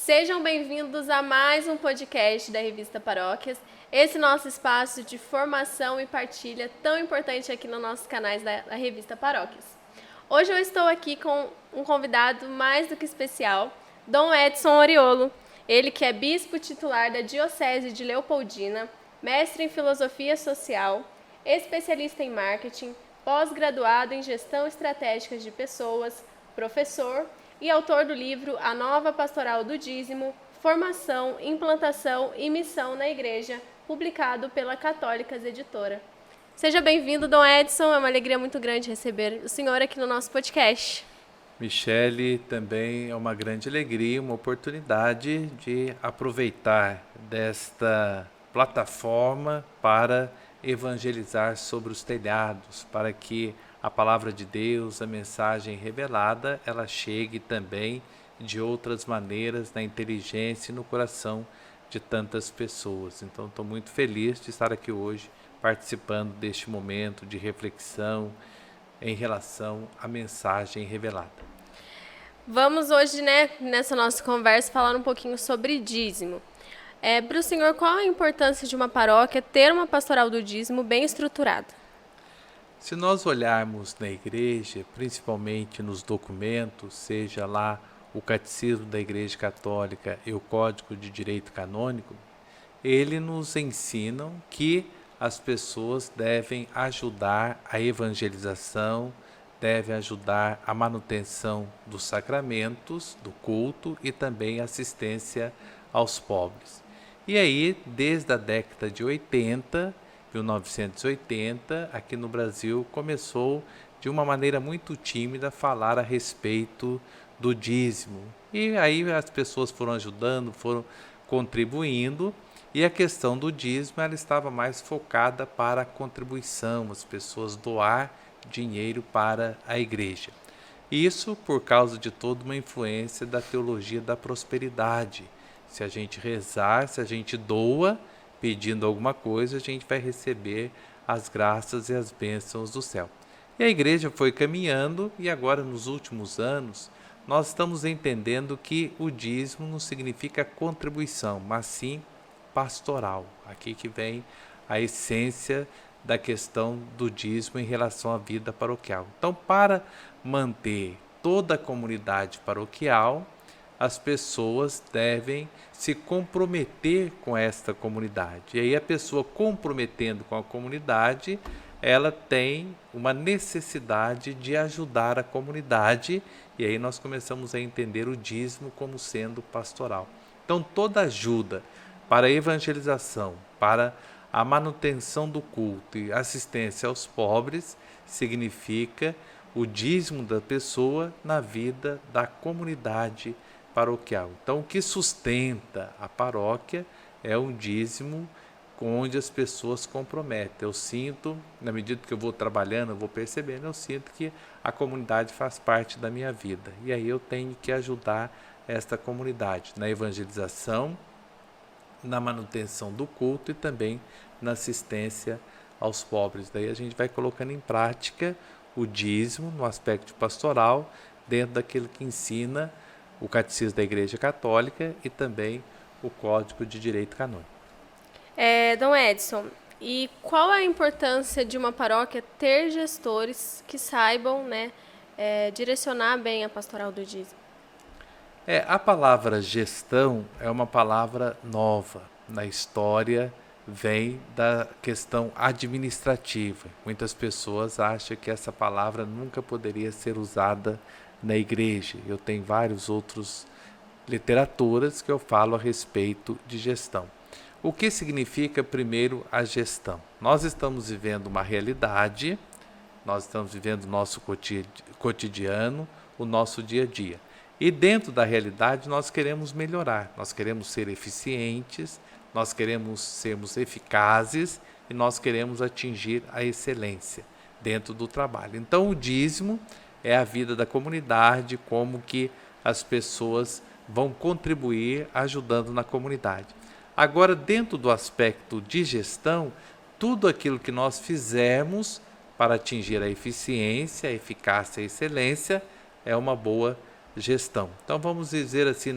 Sejam bem-vindos a mais um podcast da Revista Paróquias, esse nosso espaço de formação e partilha tão importante aqui nos nossos canais da Revista Paróquias. Hoje eu estou aqui com um convidado mais do que especial, Dom Edson Oriolo, ele que é bispo titular da Diocese de Leopoldina, mestre em filosofia social, especialista em marketing, pós-graduado em gestão estratégica de pessoas, professor e autor do livro A Nova Pastoral do Dízimo, Formação, Implantação e Missão na Igreja, publicado pela Católicas Editora. Seja bem-vindo, Dom Edson, é uma alegria muito grande receber o senhor aqui no nosso podcast. Michele, também é uma grande alegria, uma oportunidade de aproveitar desta plataforma para evangelizar sobre os telhados, para que a palavra de Deus, a mensagem revelada, ela chegue também de outras maneiras na inteligência e no coração de tantas pessoas. Então, estou muito feliz de estar aqui hoje participando deste momento de reflexão em relação à mensagem revelada. Vamos hoje, nessa nossa conversa, falar um pouquinho sobre dízimo. Para o senhor, qual a importância de uma paróquia ter uma pastoral do dízimo bem estruturada? Se nós olharmos na igreja, principalmente nos documentos, seja lá o Catecismo da Igreja Católica e o Código de Direito Canônico, eles nos ensinam que as pessoas devem ajudar a evangelização, devem ajudar a manutenção dos sacramentos, do culto e também assistência aos pobres. E aí, desde a década de 1980, aqui no Brasil, começou de uma maneira muito tímida a falar a respeito do dízimo. E aí as pessoas foram ajudando, foram contribuindo, e a questão do dízimo ela estava mais focada para a contribuição, as pessoas doar dinheiro para a igreja. Isso por causa de toda uma influência da teologia da prosperidade. Se a gente rezar, se a gente doa, pedindo alguma coisa, a gente vai receber as graças e as bênçãos do céu. E a igreja foi caminhando e agora nos últimos anos nós estamos entendendo que o dízimo não significa contribuição, mas sim pastoral. Aqui que vem a essência da questão do dízimo em relação à vida paroquial. Então, para manter toda a comunidade paroquial, as pessoas devem se comprometer com esta comunidade. E aí a pessoa comprometendo com a comunidade, ela tem uma necessidade de ajudar a comunidade, e aí nós começamos a entender o dízimo como sendo pastoral. Então toda ajuda para a evangelização, para a manutenção do culto e assistência aos pobres, significa o dízimo da pessoa na vida da comunidade paroquial. Então, o que sustenta a paróquia é um dízimo onde as pessoas comprometem. Eu sinto, na medida que eu vou trabalhando, eu vou percebendo, eu sinto que a comunidade faz parte da minha vida. E aí eu tenho que ajudar esta comunidade na evangelização, na manutenção do culto e também na assistência aos pobres. Daí a gente vai colocando em prática o dízimo no aspecto pastoral, dentro daquilo que ensina o Catecismo da Igreja Católica e também o Código de Direito Canônico. Dom Edson, e qual a importância de uma paróquia ter gestores que saibam direcionar bem a pastoral do dízimo? A palavra gestão é uma palavra nova na história, vem da questão administrativa. Muitas pessoas acham que essa palavra nunca poderia ser usada na igreja. Eu tenho vários outros literaturas que eu falo a respeito de gestão. O que significa, primeiro, a gestão? Nós estamos vivendo uma realidade, nós estamos vivendo o nosso cotidiano, o nosso dia a dia. E dentro da realidade nós queremos melhorar, nós queremos ser eficientes, nós queremos sermos eficazes e nós queremos atingir a excelência dentro do trabalho. Então o dízimo é a vida da comunidade, como que as pessoas vão contribuir ajudando na comunidade. Agora, dentro do aspecto de gestão, tudo aquilo que nós fizermos para atingir a eficiência, a eficácia e a excelência é uma boa gestão. Então vamos dizer assim,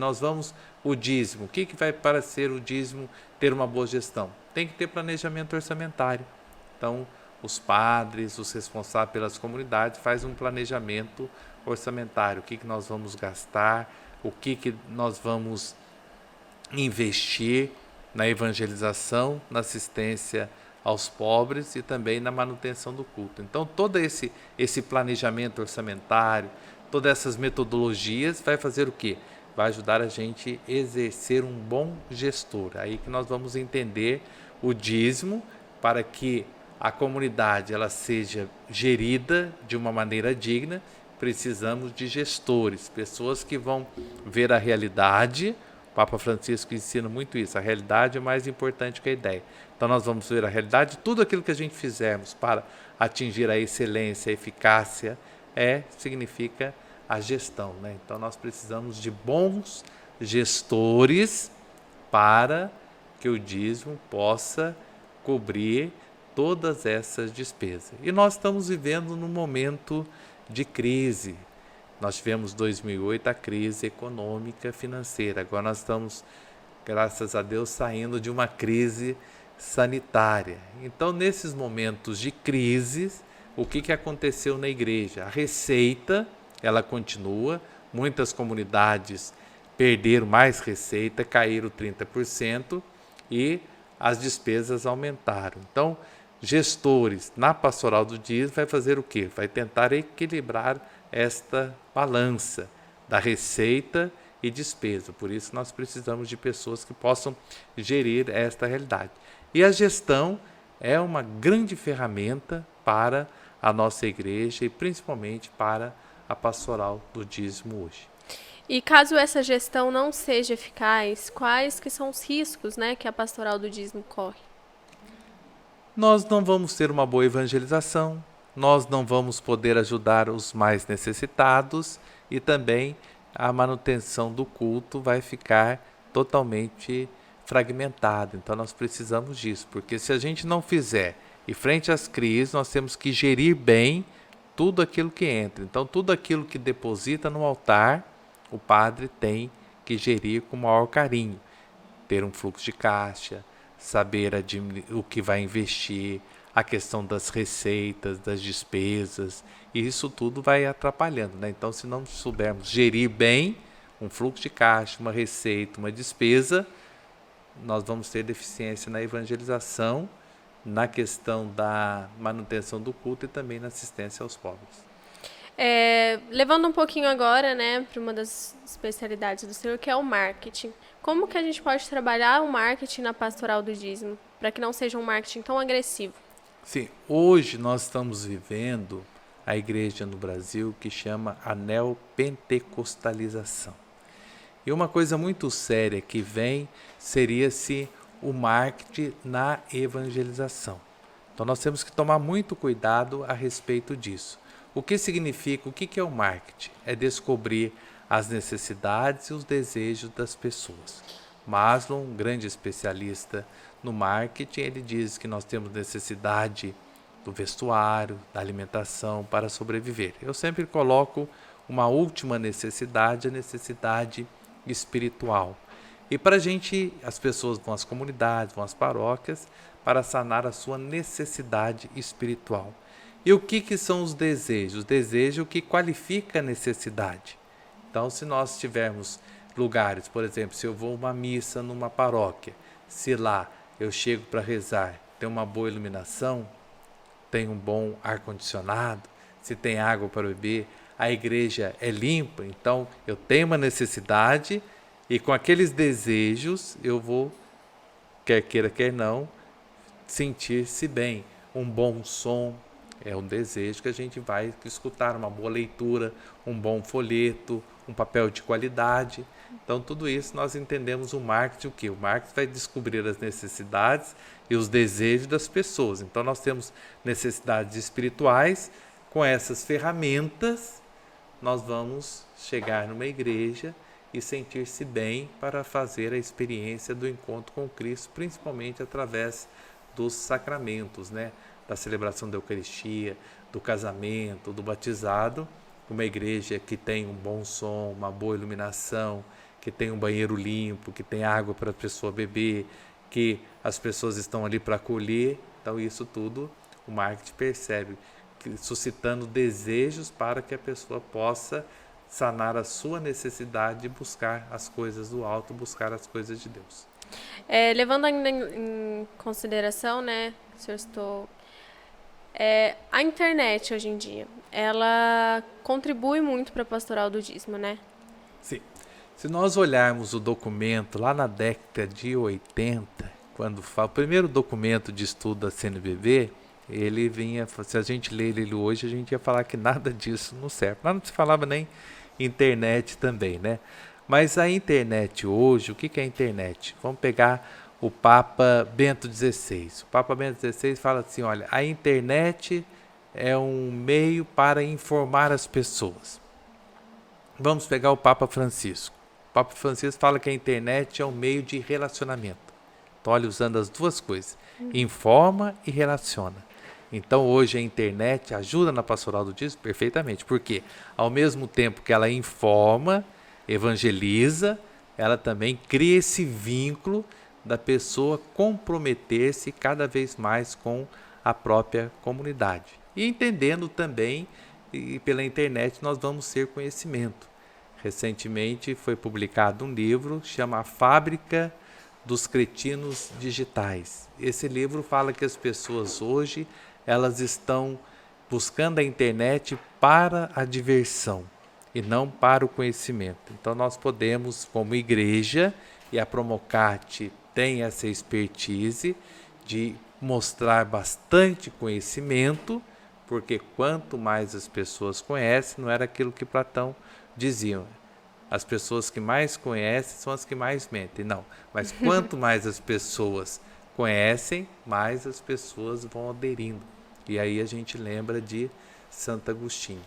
o dízimo. O que vai para ser o dízimo ter uma boa gestão? Tem que ter planejamento orçamentário. Então os padres, os responsáveis pelas comunidades fazem um planejamento orçamentário. O que nós vamos gastar, o que nós vamos investir na evangelização, na assistência aos pobres e também na manutenção do culto. Então todo esse planejamento orçamentário, todas essas metodologias vai fazer o quê? Vai ajudar a gente a exercer um bom gestor. Aí que nós vamos entender o dízimo para que a comunidade ela seja gerida de uma maneira digna. Precisamos de gestores, pessoas que vão ver a realidade. O Papa Francisco ensina muito isso, a realidade é mais importante que a ideia. Então nós vamos ver a realidade, tudo aquilo que a gente fizermos para atingir a excelência, a eficácia, significa a gestão, né? Então nós precisamos de bons gestores para que o dízimo possa cobrir todas essas despesas. E nós estamos vivendo num momento de crise. Nós tivemos 2008 a crise econômica financeira. Agora nós estamos, graças a Deus, saindo de uma crise sanitária. Então, nesses momentos de crise, o que aconteceu na igreja? A receita, ela continua. Muitas comunidades perderam mais receita, caíram 30% e as despesas aumentaram. Então, gestores na pastoral do dízimo vai fazer o quê? Vai tentar equilibrar esta balança da receita e despesa. Por isso nós precisamos de pessoas que possam gerir esta realidade. E a gestão é uma grande ferramenta para a nossa igreja e principalmente para a pastoral do dízimo hoje. E caso essa gestão não seja eficaz, quais que são os riscos, né, que a pastoral do dízimo corre? Nós não vamos ter uma boa evangelização, nós não vamos poder ajudar os mais necessitados e também a manutenção do culto vai ficar totalmente fragmentada. Então nós precisamos disso, porque se a gente não fizer e frente às crises, nós temos que gerir bem tudo aquilo que entra. Então tudo aquilo que deposita no altar, o padre tem que gerir com o maior carinho, ter um fluxo de caixa, saber o que vai investir, a questão das receitas, das despesas, e isso tudo vai atrapalhando, né? Então, se não soubermos gerir bem um fluxo de caixa, uma receita, uma despesa, nós vamos ter deficiência na evangelização, na questão da manutenção do culto e também na assistência aos pobres. Levando um pouquinho agora, né, para uma das especialidades do senhor, que é o marketing. Como que a gente pode trabalhar o marketing na pastoral do dízimo, para que não seja um marketing tão agressivo? Sim, hoje nós estamos vivendo a igreja no Brasil que chama a neopentecostalização. E uma coisa muito séria que vem seria-se o marketing na evangelização. Então nós temos que tomar muito cuidado a respeito disso. O que significa, o que é o marketing? É descobrir as necessidades e os desejos das pessoas. Maslow, um grande especialista no marketing, ele diz que nós temos necessidade do vestuário, da alimentação para sobreviver. Eu sempre coloco uma última necessidade, a necessidade espiritual. E para a gente, as pessoas vão às comunidades, vão às paróquias, para sanar a sua necessidade espiritual. E o que são os desejos? O desejo é o que qualifica a necessidade. Então, se nós tivermos lugares, por exemplo, se eu vou a uma missa numa paróquia, se lá eu chego para rezar, tem uma boa iluminação, tem um bom ar-condicionado, se tem água para beber, a igreja é limpa, então eu tenho uma necessidade e com aqueles desejos eu vou, quer queira, quer não, sentir-se bem. Um bom som é um desejo que a gente vai escutar, uma boa leitura, um bom folheto, um papel de qualidade. Então, tudo isso nós entendemos o marketing, o quê? O marketing vai descobrir as necessidades e os desejos das pessoas. Então, nós temos necessidades espirituais. Com essas ferramentas, nós vamos chegar numa igreja e sentir-se bem para fazer a experiência do encontro com Cristo, principalmente através dos sacramentos, né? Da celebração da Eucaristia, do casamento, do batizado, uma igreja que tem um bom som, uma boa iluminação, que tem um banheiro limpo, que tem água para a pessoa beber, que as pessoas estão ali para acolher. Então isso tudo o marketing percebe, suscitando desejos para que a pessoa possa sanar a sua necessidade de buscar as coisas do alto, buscar as coisas de Deus. Levando ainda em consideração, né, a internet hoje em dia, ela contribui muito para a pastoral do dízimo, né? Sim. Se nós olharmos o documento lá na década de 80, quando o primeiro documento de estudo da CNBB, ele vinha, se a gente ler ele hoje, a gente ia falar que nada disso não serve. Lá não se falava nem internet também, né? Mas a internet hoje, o que é a internet? Vamos pegar o Papa Bento XVI. O Papa Bento XVI fala assim, olha, a internet é um meio para informar as pessoas. Vamos pegar o Papa Francisco. O Papa Francisco fala que a internet é um meio de relacionamento. Então, olha, usando as duas coisas, informa e relaciona. Então, hoje a internet ajuda na pastoral do dízimo perfeitamente, porque ao mesmo tempo que ela informa, evangeliza, ela também cria esse vínculo da pessoa comprometer-se cada vez mais com a própria comunidade. E entendendo também, e pela internet nós vamos ter conhecimento. Recentemente foi publicado um livro, chama A Fábrica dos Cretinos Digitais. Esse livro fala que as pessoas hoje, elas estão buscando a internet para a diversão e não para o conhecimento. Então nós podemos, como igreja, e a Promocate tem essa expertise de mostrar bastante conhecimento, porque quanto mais as pessoas conhecem, não era aquilo que Platão dizia, as pessoas que mais conhecem são as que mais mentem. Não, mas quanto mais as pessoas conhecem, mais as pessoas vão aderindo. E aí a gente lembra de Santo Agostinho.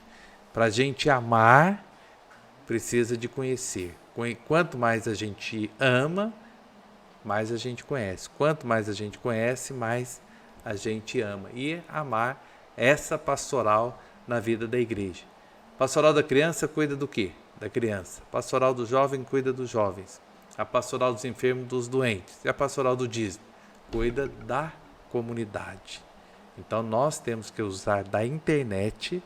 Para a gente amar, precisa de conhecer. Quanto mais a gente ama, mais a gente conhece. Quanto mais a gente conhece, mais a gente ama. E amar essa pastoral na vida da igreja. Pastoral da criança cuida do quê? Da criança. Pastoral do jovem cuida dos jovens. A pastoral dos enfermos, dos doentes. E a pastoral do dízimo cuida da comunidade. Então nós temos que usar da internet,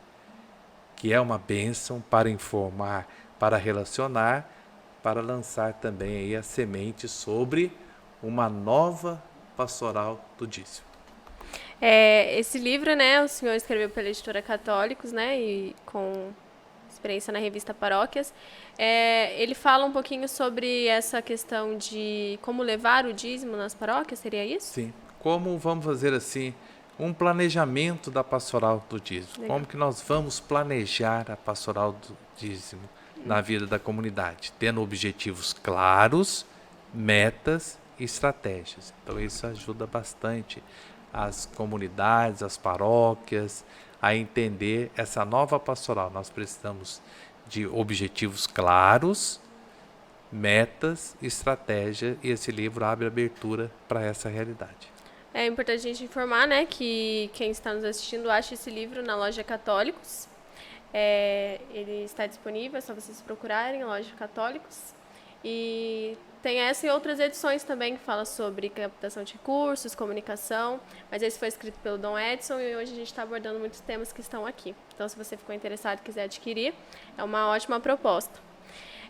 que é uma bênção, para informar, para relacionar, para lançar também aí a semente sobre uma nova pastoral do dízimo. Esse livro, né, o senhor escreveu pela editora Católicos, né, e com experiência na revista Paróquias. Ele fala um pouquinho sobre essa questão de como levar o dízimo nas paróquias, seria isso? Sim. Como vamos fazer assim, um planejamento da pastoral do dízimo. Legal. Como que nós vamos planejar a pastoral do dízimo na vida da comunidade, tendo objetivos claros, metas e estratégias. Então isso ajuda bastante as comunidades, as paróquias a entender essa nova pastoral. Nós precisamos de objetivos claros, metas, estratégia, e esse livro abre abertura para essa realidade. É importante a gente informar, né, que quem está nos assistindo acha esse livro na loja Católicos. Ele está disponível, é só vocês procurarem, loja Católicos. E tem essa e outras edições também que fala sobre captação de recursos, comunicação, mas esse foi escrito pelo Dom Edson e hoje a gente está abordando muitos temas que estão aqui. Então, se você ficou interessado e quiser adquirir, é uma ótima proposta.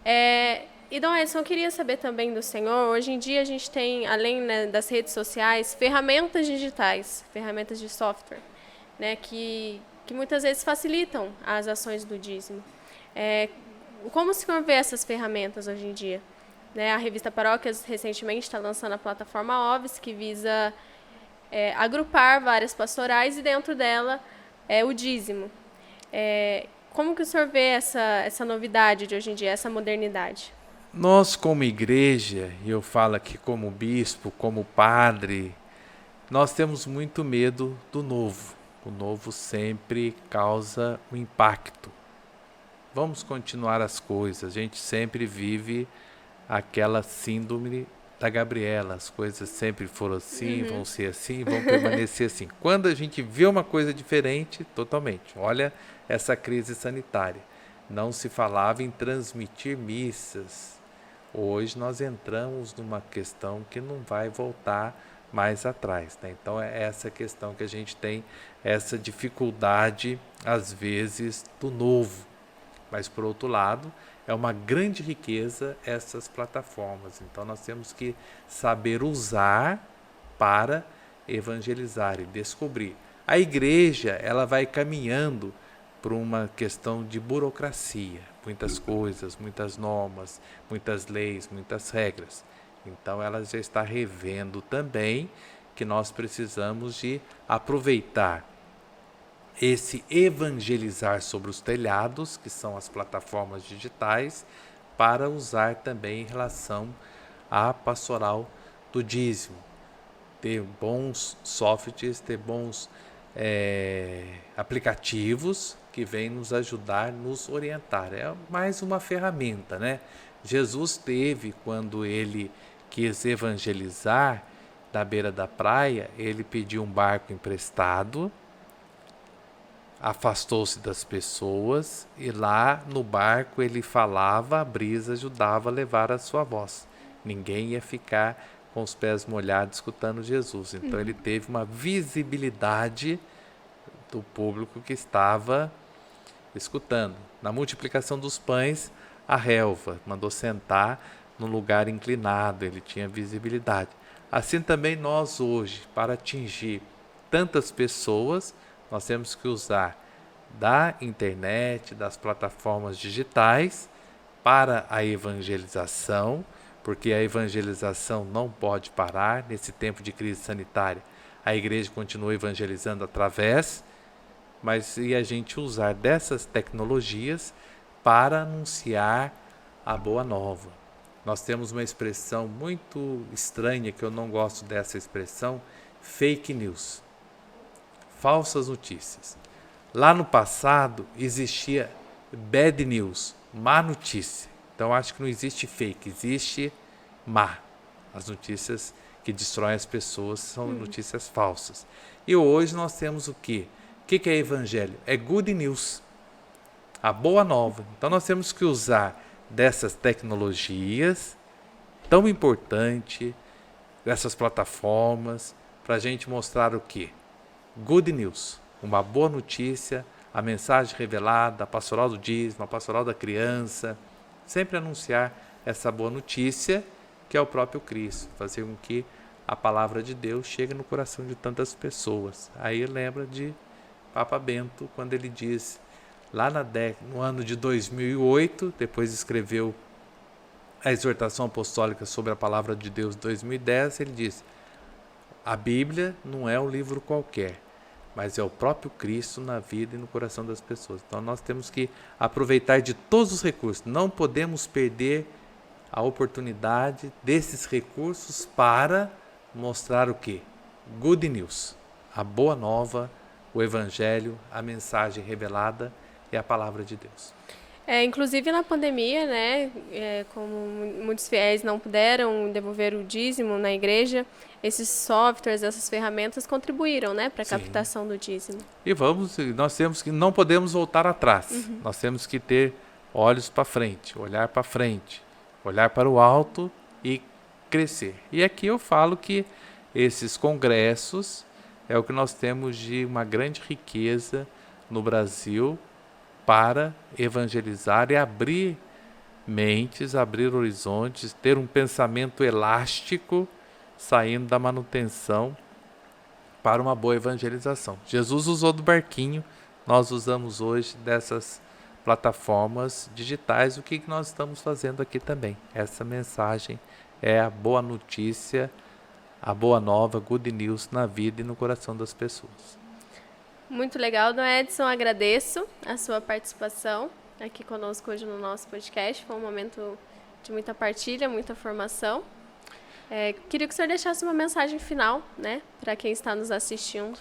E, Dom Edson, eu queria saber também do senhor, hoje em dia a gente tem, além, né, das redes sociais, ferramentas digitais, ferramentas de software, né, que muitas vezes facilitam as ações do dízimo. Como o senhor vê essas ferramentas hoje em dia? A revista Paróquias recentemente está lançando a plataforma OVES, que visa agrupar várias pastorais e dentro dela o dízimo. Como que o senhor vê essa novidade de hoje em dia, essa modernidade? Nós como igreja, e eu falo aqui como bispo, como padre, nós temos muito medo do novo. O novo sempre causa um impacto. Vamos continuar as coisas, a gente sempre vive aquela síndrome da Gabriela, as coisas sempre foram assim, vão ser assim, vão permanecer assim. Quando a gente vê uma coisa diferente, totalmente, olha essa crise sanitária. não se falava em transmitir missas. Hoje nós entramos numa questão que não vai voltar mais atrás, né? Então é essa questão que a gente tem, essa dificuldade às vezes do novo. Mas por outro lado, é uma grande riqueza essas plataformas. Então nós temos que saber usar para evangelizar e descobrir. A igreja, ela vai caminhando por uma questão de burocracia, muitas coisas, muitas normas, muitas leis, muitas regras. Então ela já está revendo também que nós precisamos de aproveitar esse evangelizar sobre os telhados, que são as plataformas digitais, para usar também em relação à pastoral do dízimo. Ter bons softwares, ter bons aplicativos que vêm nos ajudar, nos orientar. É mais uma ferramenta, né? Jesus teve, quando ele quis evangelizar da beira da praia, ele pediu um barco emprestado, afastou-se das pessoas e lá no barco ele falava, a brisa ajudava a levar a sua voz. Ninguém ia ficar com os pés molhados escutando Jesus. Então ele teve uma visibilidade do público que estava escutando. Na multiplicação dos pães, a relva mandou sentar num lugar inclinado, ele tinha visibilidade. Assim também nós hoje, para atingir tantas pessoas, nós temos que usar da internet, das plataformas digitais para a evangelização, porque a evangelização não pode parar nesse tempo de crise sanitária. A igreja continua evangelizando através, mas e a gente usar dessas tecnologias para anunciar a boa nova. Nós temos uma expressão muito estranha, que eu não gosto dessa expressão, fake news, falsas notícias. Lá no passado existia bad news, má notícia. Então acho que não existe fake, existe má. As notícias que destroem as pessoas são notícias falsas. E hoje nós temos o quê? O que é evangelho? É good news, a boa nova. Então nós temos que usar dessas tecnologias tão importantes, dessas plataformas, para a gente mostrar o quê? Good news, uma boa notícia, a mensagem revelada, a pastoral do dízimo, a pastoral da criança, sempre anunciar essa boa notícia, que é o próprio Cristo, fazer com que a palavra de Deus chegue no coração de tantas pessoas. Aí lembra de Papa Bento, quando ele diz, lá no ano de 2008, depois escreveu a exortação apostólica sobre a palavra de Deus 2010, ele diz, a Bíblia não é um livro qualquer, mas é o próprio Cristo na vida e no coração das pessoas. Então nós temos que aproveitar de todos os recursos, não podemos perder a oportunidade desses recursos para mostrar o quê? Good news, a boa nova, o evangelho, a mensagem revelada e a palavra de Deus. Inclusive na pandemia, né, como muitos fiéis não puderam devolver o dízimo na igreja, esses softwares, essas ferramentas contribuíram, né, para a captação do dízimo. E não podemos voltar atrás. Nós temos que ter olhos para frente, olhar para o alto e crescer. E aqui eu falo que esses congressos é o que nós temos de uma grande riqueza no Brasil para evangelizar e abrir mentes, abrir horizontes, ter um pensamento elástico, saindo da manutenção para uma boa evangelização. Jesus usou do barquinho, nós usamos hoje dessas plataformas digitais. O que nós estamos fazendo aqui também? Essa mensagem é a boa notícia, a boa nova, good news na vida e no coração das pessoas. Muito legal, Dom Edson, agradeço a sua participação aqui conosco hoje no nosso podcast. Foi um momento de muita partilha, muita formação. Queria que o senhor deixasse uma mensagem final, né, para quem está nos assistindo.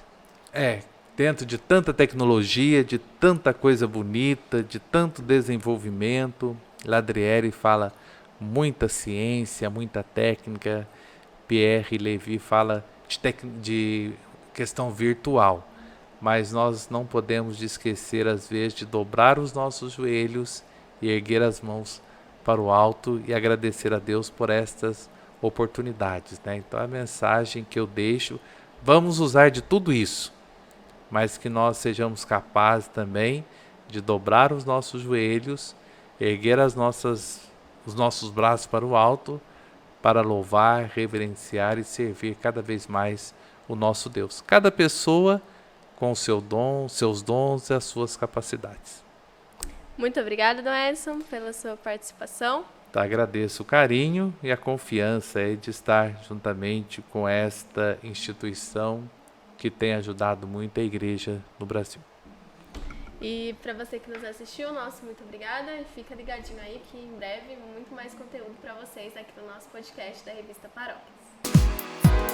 Dentro de tanta tecnologia, de tanta coisa bonita, de tanto desenvolvimento, Ladrieri fala muita ciência, muita técnica, Pierre Levy fala de questão virtual. mas nós não podemos esquecer, às vezes, de dobrar os nossos joelhos e erguer as mãos para o alto e agradecer a Deus por estas oportunidades, né? Então a mensagem que eu deixo, vamos usar de tudo isso, mas que nós sejamos capazes também de dobrar os nossos joelhos, erguer os nossos braços para o alto, para louvar, reverenciar e servir cada vez mais o nosso Deus. Cada pessoa com o seu dom, seus dons e as suas capacidades. Muito obrigada, Dom Edson, pela sua participação. Tá, agradeço o carinho e a confiança de estar juntamente com esta instituição que tem ajudado muito a igreja no Brasil. E para você que nos assistiu, nosso muito obrigada. E fica ligadinho aí que em breve muito mais conteúdo para vocês aqui no nosso podcast da Revista Paróquias.